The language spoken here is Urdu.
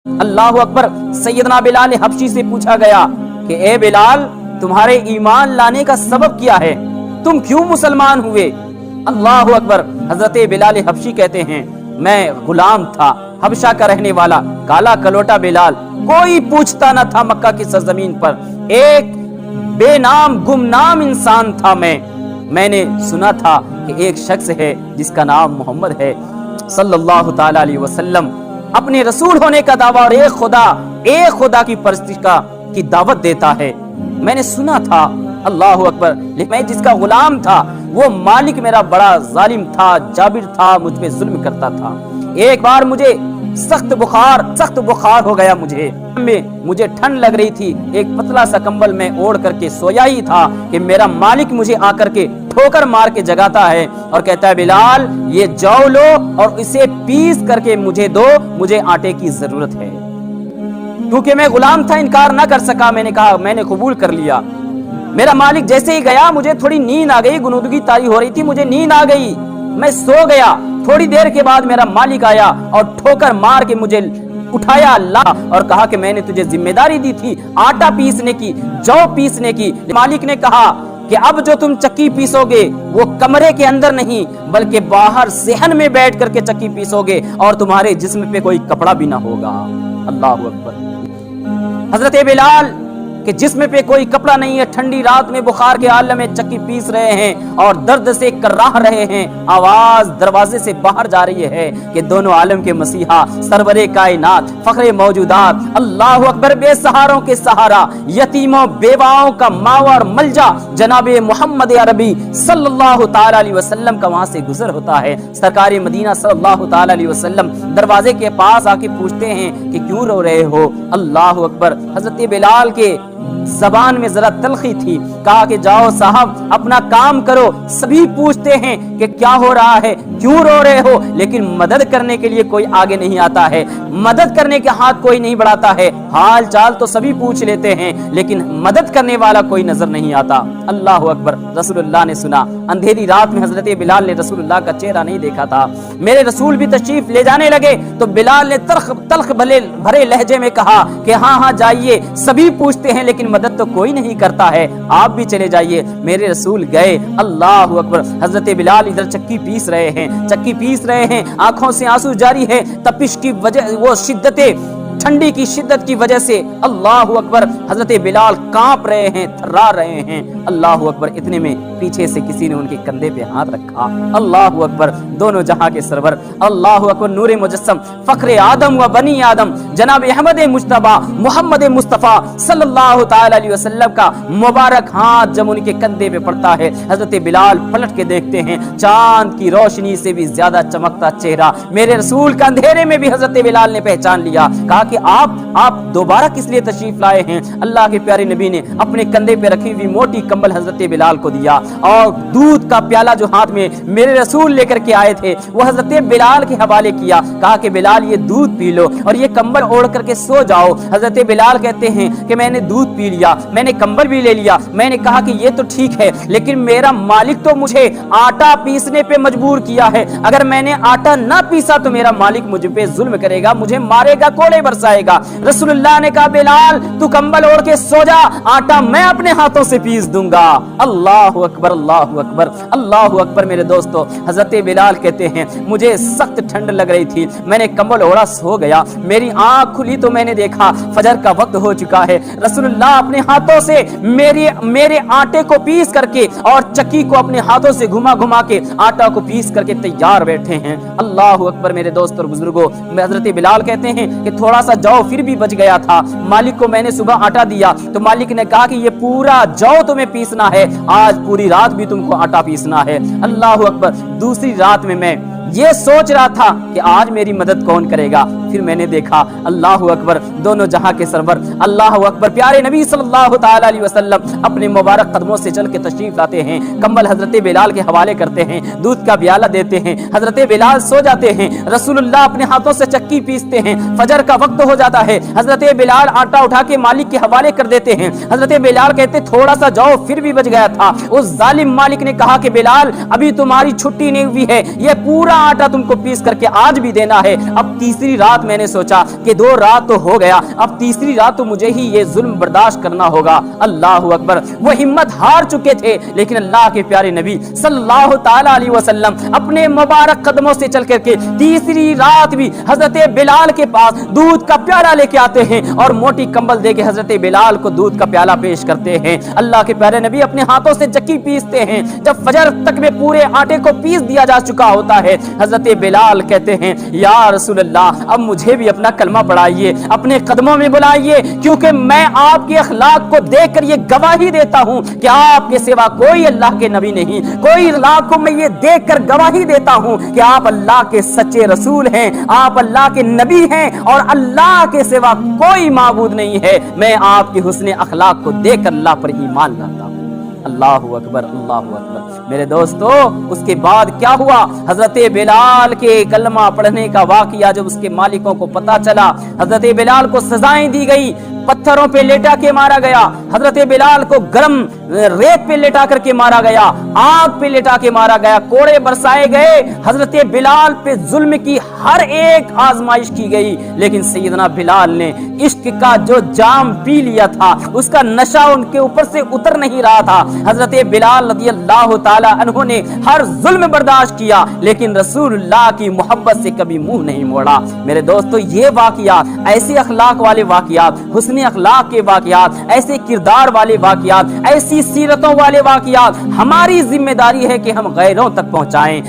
اللہ اکبر۔ سیدنا بلال حبشی سے پوچھا گیا کہ اے بلال، تمہارے ایمان لانے کا سبب کیا ہے؟ تم کیوں مسلمان ہوئے؟ اللہ اکبر۔ حضرت بلال حبشی کہتے ہیں میں غلام تھا، حبشہ کا رہنے والا، کالا کلوٹا بلال، کوئی پوچھتا نہ تھا مکہ کی سرزمین پر، ایک بے نام گمنام انسان تھا میں نے سنا تھا کہ ایک شخص ہے جس کا نام محمد ہے صلی اللہ تعالی علیہ وسلم، اپنے رسول ہونے کا دعویٰ اور ایک خدا کی پرستش کی دعوت دیتا ہے، میں نے سنا تھا۔ اللہ اکبر۔ لیکن میں جس کا غلام تھا وہ مالک میرا بڑا ظالم تھا، جابر تھا، مجھ پہ ظلم کرتا تھا۔ ایک بار مجھے سخت بخار ہو گیا، مجھے ٹھنڈ لگ رہی تھی، ایک پتلا سا کمبل میں اوڑھ کر کے سویا ہی تھا کہ میرا مالک مجھے آ کر کے ٹھوکر مار کے جگاتا ہے اور کہتا ہے بلال یہ جو لو اور اسے پیس کر کے مجھے دو، مجھے آٹے کی ضرورت ہے۔ کیونکہ میں غلام تھا، انکار نہ کر سکا، میں نے کہا، میں نے قبول کر لیا۔ میرا مالک جیسے ہی گیا مجھے تھوڑی نیند آ گئی، گنودگی طاری ہو رہی تھی، مجھے نیند آ گئی، میں سو گیا۔ تھوڑی دیر کے بعد میرا مالک آیا اور ٹھوکر مار کے مجھے اٹھایا اللہ اور کہا کہ میں نے تجھے ذمہ داری دی تھی آٹا پیسنے کی، جو پیسنے کی۔ مالک نے کہا کہ اب جو تم چکی پیسو گے وہ کمرے کے اندر نہیں بلکہ باہر صحن میں بیٹھ کر کے چکی پیسو گے اور تمہارے جسم پہ کوئی کپڑا بھی نہ ہوگا۔ اللہ اکبر۔ حضرت بلال کہ جسم پہ کوئی کپڑا نہیں ہے، ٹھنڈی رات میں بخار کے عالم میں چکی پیس رہے ہیں اور درد سے کراہ رہے ہیں، آواز دروازے سے باہر جا رہی ہے کہ دونوں عالم کے مسیحا، سرور کائنات، فخر موجودات، اللہ اکبر، بے سہاروں کے سہارا، یتیموں بیواؤں کا ماوا اور ملجا جناب محمد عربی صلی اللہ تعالی علیہ وسلم کا وہاں سے گزر ہوتا ہے۔ سرکار مدینہ صلی اللہ تعالی علیہ وسلم دروازے کے پاس آ کے پوچھتے ہیں کہ کیوں رو رہے ہو؟ اللہ اکبر۔ حضرت بلال کے زبان میں ذرا تلخی تھی، کہا کہ جاؤ صاحب اپنا کام کرو۔ سبھی پوچھتے ہیں کہ کیا ہو رہا ہے، کیوں رو رہے ہو، لیکن مدد کرنے کے لیے کوئی آگے نہیں آتا ہے، مدد کرنے کے ہاتھ کوئی نہیں بڑھاتا ہے۔ حال چال تو سبھی پوچھ لیتے ہیں لیکن مدد کرنے والا کوئی نظر نہیں آتا۔ اللہ اکبر۔ رسول اللہ نے سنا، اندھیری رات میں حضرت بلال نے رسول اللہ کا چہرہ نہیں دیکھا تھا، میرے رسول بھی تشریف لے جانے لگے تو بلال نے تلخ بھرے لہجے میں کہا کہ ہاں جائیے، سبھی پوچھتے ہیں لیکن مدد تو کوئی نہیں کرتا ہے، آپ بھی چلے جائیے۔ میرے رسول گئے۔ اللہ اکبر۔ حضرت بلال ادھر چکی پیس رہے ہیں، آنکھوں سے آنسو جاری ہے، تپش کی وجہ، وہ ٹھنڈی کی شدت کی وجہ سے اللہ اکبر حضرت بلال کانپ رہے ہیں، تھرا رہے ہیں۔ اللہ اکبر۔ اتنے میں پیچھے سے کسی نے ان کے کندھے پہ ہاتھ رکھا۔ اللہ اکبر۔ دونوں جہاں کے سرور، اللہ اکبر، نور مجسم، فخر آدم و بنی آدم، جناب احمد مجتبی محمد مصطفیٰ صلی اللہ تعالی علیہ وسلم کا مبارک ہاتھ جب ان کے کندھے پہ پڑتا ہے، حضرت بلال پلٹ کے دیکھتے ہیں، چاند کی روشنی سے بھی زیادہ چمکتا چہرہ میرے رسول کا اندھیرے میں بھی حضرت بلال نے پہچان لیا۔ کہا کہ آپ دوبارہ کس لیے تشریف لائے ہیں؟ اللہ کے پیارے نبی نے اپنے کندھے پہ رکھی ہوئی موٹی کمبل حضرت بلال کو دیا اور دودھ کا پیالہ جو ہاتھ میں میرے رسول لے کر کے آئے تھے وہ حضرت بلال کے حوالے کیا۔ کہا کہ بلال یہ دودھ پی لو اور یہ کمبل اوڑھ کر کے سو جاؤ۔ حضرت بلال کہتے ہیں کہ میں نے دودھ پی لیا، میں نے کمبل بھی لے لیا، میں نے کہا کہ یہ تو ٹھیک ہے لیکن میرا مالک تو مجھے آٹا پیسنے پہ مجبور کیا ہے، اگر میں نے آٹا نہ پیسا تو میرا مالک مجھ پہ ظلم کرے گا، مجھے مارے گا، کوڑے برسائے گا۔ رسول اللہ نے کہا بلال تو کمبل اوڑھ کے سو جا، آٹا میں اپنے ہاتھوں سے پیس دوں گا۔ اللہ اکبر، اللہ اکبر، اللہ اکبر۔ میرے دوستو، حضرت بلال کہتے ہیں مجھے سخت ٹھنڈ لگ رہی تھی، میں نے کمبل اوڑھا، سو گیا، میری آنکھ کھلی تو میں نے دیکھا فجر کا وقت ہو چکا ہے، رسول اللہ اپنے ہاتھوں سے میرے آٹے کو پیس کر کے اور چکی کو اپنے ہاتھوں سے گھما کے آٹا کو پیس کر کے تیار بیٹھے ہیں۔ اللہ اکبر۔ میرے دوست اور بزرگوں، حضرت بلال کہتے ہیں کہ تھوڑا سا جو پھر بھی بچ گیا تھا، مالک کو میں نے صبح آٹا دیا تو مالک نے کہا کہ یہ پورا جو تمہیں پیسنا ہے، آج پوری رات بھی تم کو آٹا پیسنا ہے۔ اللہ اکبر۔ دوسری رات میں یہ سوچ رہا تھا کہ آج میری مدد کون کرے گا، پھر میں نے دیکھا اللہ اکبر، دونوں جہاں کے سرور، اللہ اکبر، پیارے نبی صلی اللہ تعالی علیہ وسلم اپنے مبارک قدموں سے چل کے تشریف لاتے ہیں، کمبل حضرت بلال کے حوالے کرتے ہیں، دودھ کا پیالہ دیتے ہیں، حضرت بلال سو جاتے ہیں، رسول اللہ اپنے ہاتھوں سے چکی پیستے ہیں، فجر کا وقت ہو جاتا ہے، حضرت بلال آٹا اٹھا کے مالک کے حوالے کر دیتے ہیں۔ حضرت بلال کہتے تھوڑا سا جو پھر بھی بچ گیا تھا، اس ظالم مالک نے کہا کہ بلال ابھی تمہاری چھٹی نہیں ہوئی ہے، یہ پورا آٹا تم کو پیس کر کے آج بھی دینا ہے. اب تیسری رات میں نے سوچا کہ 2 رات تو ہو گیا, اب تیسری رات تو مجھے ہی یہ ظلم برداشت کرنا ہوگا. اللہ اکبر. وہ ہمت ہار چکے تھے, لیکن اللہ کے پیارے نبی صلی اللہ تعالی علیہ وسلم اپنے مبارک قدموں سے چل کر کے تیسری رات بھی حضرت بلال کے پاس دودھ کا پیالہ لے کے آتے ہیں اور موٹی کمبل دے کے حضرت بلال کو دودھ کا پیالہ پیش کرتے ہیں. اللہ کے پیارے نبی اپنے ہاتھوں سے چکی پیستے ہیں. جب فجر تک میں پورے آٹے کو پیس دیا جا چکا ہوتا ہے, حضرت بلال کہتے ہیں یا رسول اللہ اب مجھے بھی اپنا کلمہ پڑھائیے, اپنے قدموں میں بلائیے, کیونکہ میں آپ کے اخلاق کو دیکھ کر یہ گواہی دیتا ہوں کہ آپ کے سوا کوئی اللہ کے نبی نہیں. کوئی اخلاق کو میں یہ دیکھ کر گواہی دیتا ہوں کہ آپ اللہ کے سچے رسول ہیں, آپ اللہ کے نبی ہیں, اور اللہ کے سوا کوئی معبود نہیں ہے. میں آپ کے حسن اخلاق کو دیکھ کر اللہ پر ایمان لاتا ہوں. اللہ اکبر, اللہ اکبر. میرے دوستو, اس کے بعد کیا ہوا؟ حضرت بلال کے کلمہ پڑھنے کا واقعہ جب اس کے مالکوں کو پتا چلا, حضرت بلال کو سزائیں دی گئی. پتھروں پہ لیٹا کے مارا گیا, حضرت بلال کو گرم ریت پہ لیٹا کر کے مارا گیا, آگ پہ لیٹا کے مارا گیا, کوڑے برسائے گئے. حضرت بلال پہ ظلم کی ہر ایک آزمائش کی گئی, لیکن سیدنا بلال نے عشق کا جو جام پی لیا تھا, اس کا نشہ ان کے اوپر سے اتر نہیں رہا تھا. حضرت بلال رضی اللہ تعالی عنہ نے ہر ظلم برداشت کیا, لیکن رسول اللہ کی محبت سے کبھی منہ نہیں موڑا. میرے دوستو, یہ واقعات, ایسے اخلاق والے واقعات, حسن اخلاق کے واقعات, ایسے کردار والے واقعات, ایسی سیرتوں والے واقعات ہماری ذمہ داری ہے کہ ہم غیروں تک پہنچائیں.